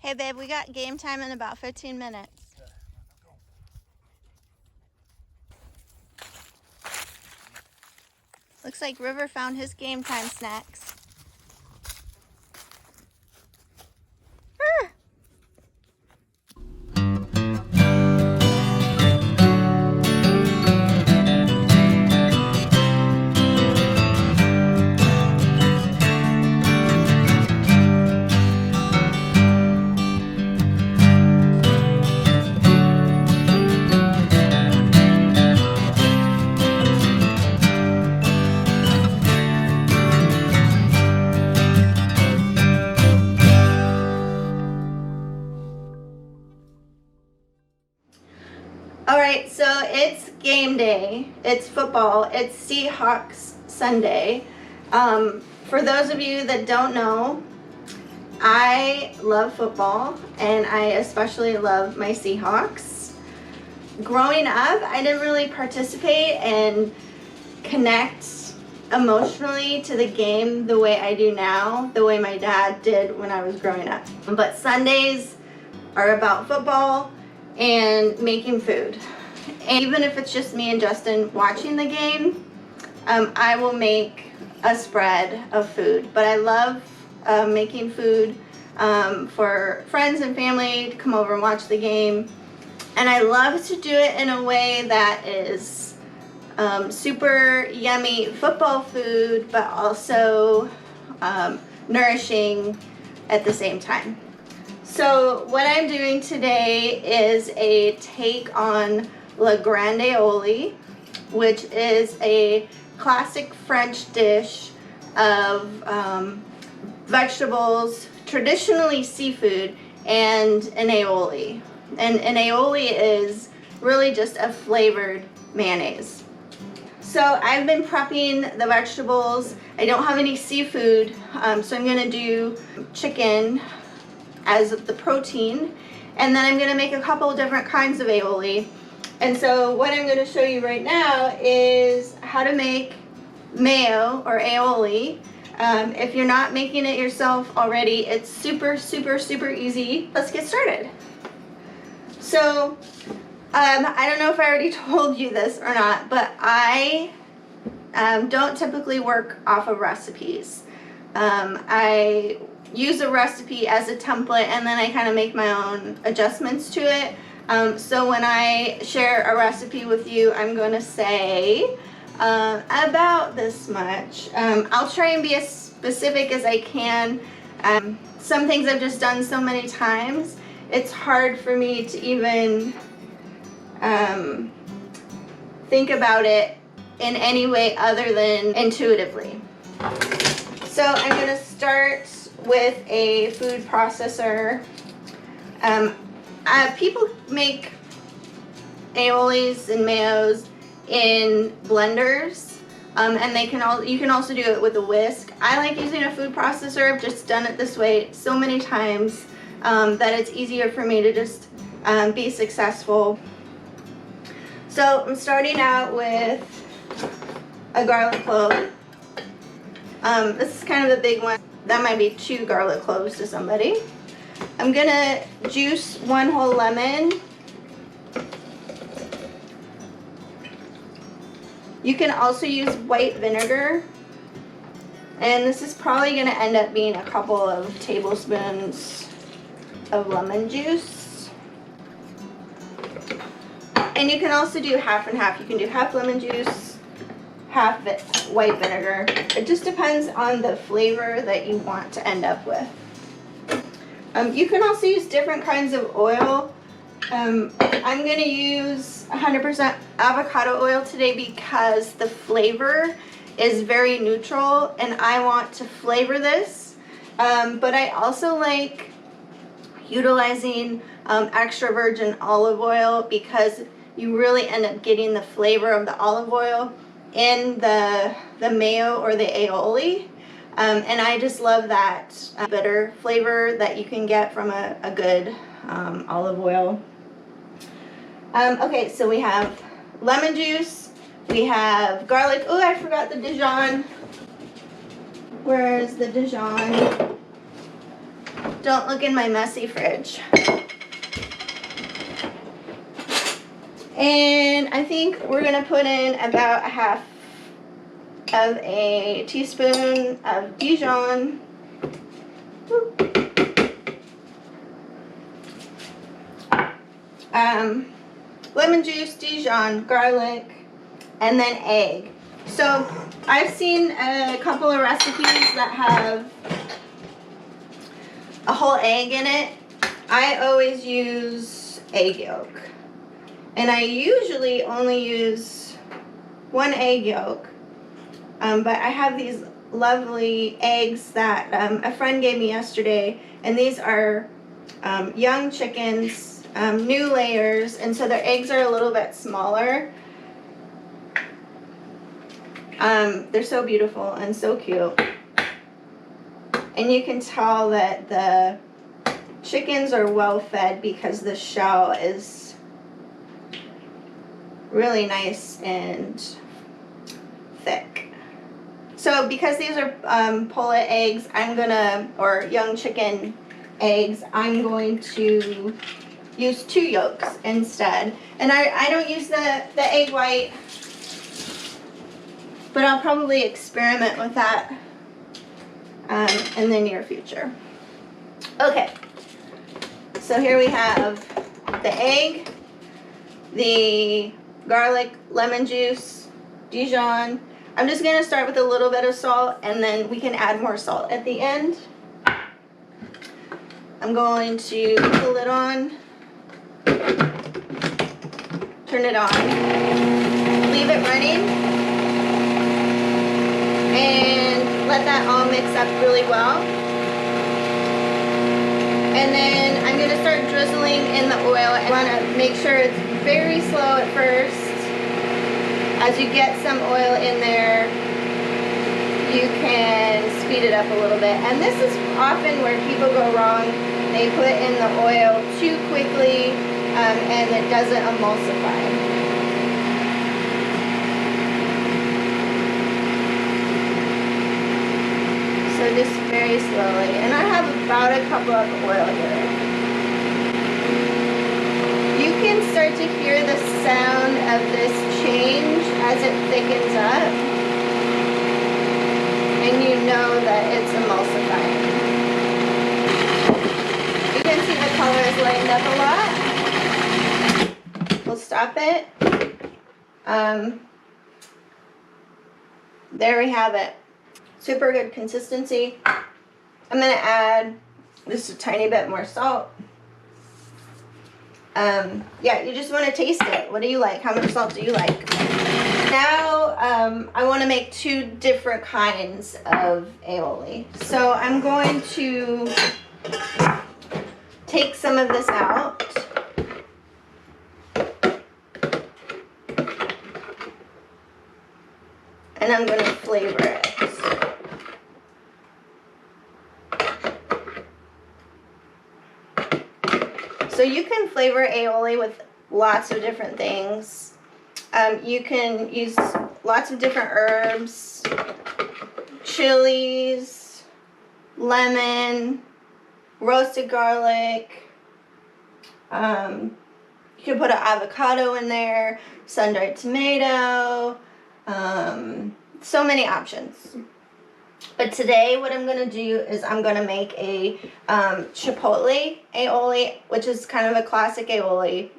Hey babe, we got game time in about 15 minutes. Looks like River found his game time snacks. Alright, so it's game day. It's football. It's Seahawks Sunday. For those of you that don't know, I love football, and I especially love my Seahawks. Growing up, I didn't really participate and connect emotionally to the game the way I do now, the way my dad did when I was growing up. But Sundays are about football and making food. And even if it's just me and Justin watching the game, I will make a spread of food. But I love making food for friends and family to come over and watch the game. And I love to do it in a way that is super yummy football food, but also nourishing at the same time. So what I'm doing today is a take on Grand Aioli, which is a classic French dish of vegetables, traditionally seafood, and an aioli. And an aioli is really just a flavored mayonnaise. So I've been prepping the vegetables. I don't have any seafood, so I'm gonna do chicken as the protein, and then I'm going to make a couple of different kinds of aioli. And so what I'm going to show you right now is how to make mayo or aioli. If you're not making it yourself already, it's super easy. Let's get started. So I don't know if I already told you this or not, but I don't typically work off of recipes. I use a recipe as a template, and then I kind of make my own adjustments to it. So when I share a recipe with you, I'm going to say about this much. I'll try and be as specific as I can. Some things I've just done so many times, it's hard for me to even think about it in any way other than intuitively. So I'm going to start with a food processor. People make aiolis and mayos in blenders, and you can also do it with a whisk. I like using a food processor. I've just done it this way so many times that it's easier for me to just be successful. So I'm starting out with a garlic clove. This is kind of a big one. That might be 2 garlic cloves to somebody. I'm gonna juice 1 whole lemon. You can also use white vinegar. And this is probably gonna end up being a couple of tablespoons of lemon juice. And you can also do half and half. You can do half lemon juice, half white vinegar. It just depends on the flavor that you want to end up with. You can also use different kinds of oil. I'm going to use 100% avocado oil today because the flavor is very neutral and I want to flavor this. But I also like utilizing extra virgin olive oil because you really end up getting the flavor of the olive oil in the mayo or the aioli. And I just love that bitter flavor that you can get from a good olive oil. Okay, so we have lemon juice, we have garlic. Oh, I forgot the Dijon. Where is the Dijon? Don't look in my messy fridge. And I think we're gonna put in about a half of a teaspoon of Dijon. Lemon juice, Dijon, garlic, and then egg. So I've seen a couple of recipes that have a whole egg in it. I always use egg yolk. And I usually only use one egg yolk. But I have these lovely eggs that a friend gave me yesterday. And these are young chickens, new layers. And so their eggs are a little bit smaller. They're so beautiful and so cute. And you can tell that the chickens are well fed because the shell is really nice and thick. So because these are pullet eggs, or young chicken eggs, I'm going to use 2 yolks instead. And I don't use the egg white, but I'll probably experiment with that in the near future. Okay, so here we have the egg, the garlic, lemon juice, Dijon. I'm just going to start with a little bit of salt, and then we can add more salt at the end. I'm going to put the lid on, turn it on, leave it running, and let that all mix up really well. And then I'm going to start drizzling in the oil. I want to make sure it's very slow at first. As you get some oil in there, you can speed it up a little bit. And this is often where people go wrong. They put in the oil too quickly and it doesn't emulsify. So just very slowly. And I have about a cup of oil here. You can start to hear the sound of this change as it thickens up. And you know that it's emulsifying. You can see the color is lightened up a lot. We'll stop it. There we have it. Super good consistency. I'm going to add just a tiny bit more salt. Yeah, you just want to taste it. What do you like? How much salt do you like? Now, I want to make 2 different kinds of aioli. So I'm going to take some of this out. And I'm going to flavor it. So you can flavor aioli with lots of different things. You can use lots of different herbs, chilies, lemon, roasted garlic. You can put an avocado in there, sun-dried tomato, so many options. But today what I'm going to do is I'm going to make a chipotle aioli, which is kind of a classic aioli.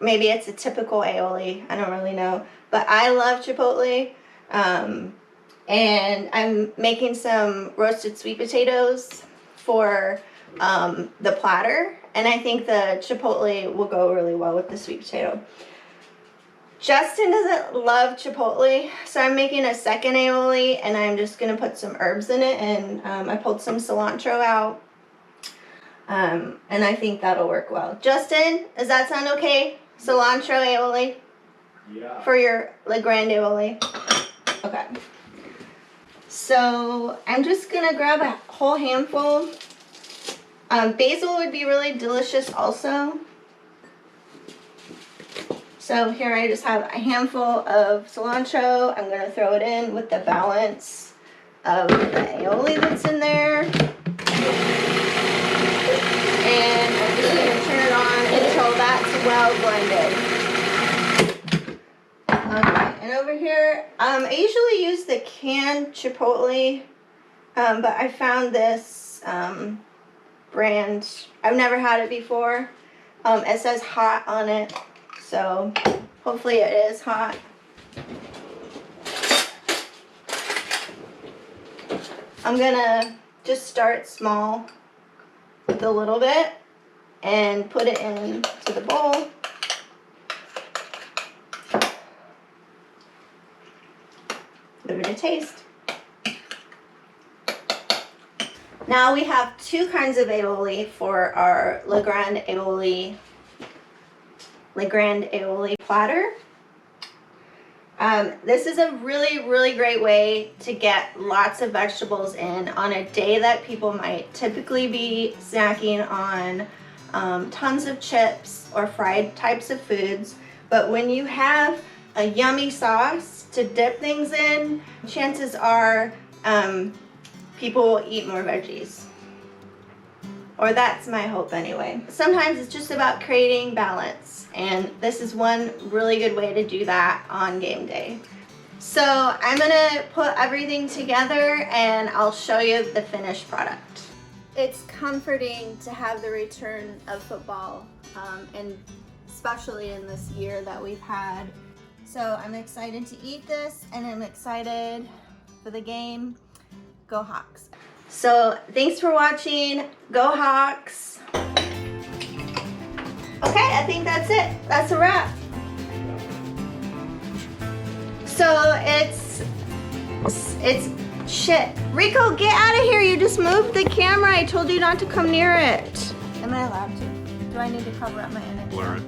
Maybe it's a typical aioli. I don't really know. But I love chipotle. And I'm making some roasted sweet potatoes for the platter. And I think the chipotle will go really well with the sweet potato. Justin doesn't love chipotle, so I'm making a second aioli, and I'm just going to put some herbs in it, and I pulled some cilantro out, and I think that'll work well. Justin, does that sound okay? Cilantro aioli? Yeah. For your Grand Aioli? Okay. So I'm just going to grab a whole handful. Basil would be really delicious also. So here I just have a handful of cilantro. I'm going to throw it in with the balance of the aioli that's in there. well blended. Okay, and over here, I usually use the canned chipotle, but I found this brand. I've never had it before. It says hot on it, so hopefully it is hot. I'm gonna just start small with a little bit and put it into the bowl. Give it a taste. Now we have two kinds of aioli for our Grand Aioli platter. This is a really great way to get lots of vegetables in on a day that people might typically be snacking on tons of chips or fried types of foods. But when you have a yummy sauce to dip things in, chances are people will eat more veggies. Or that's my hope anyway. Sometimes it's just about creating balance, and this is one really good way to do that on game day. So I'm gonna put everything together and I'll show you the finished product. It's comforting to have the return of football, and especially in this year that we've had. So I'm excited to eat this, and I'm excited for the game. Go Hawks. So thanks for watching. Go Hawks. Okay, I think that's it. That's a wrap. So it's shit. Rico, get out of here. You just moved the camera. I told you not to come near it. Am I allowed to? Do I need to cover up my image? Blur it.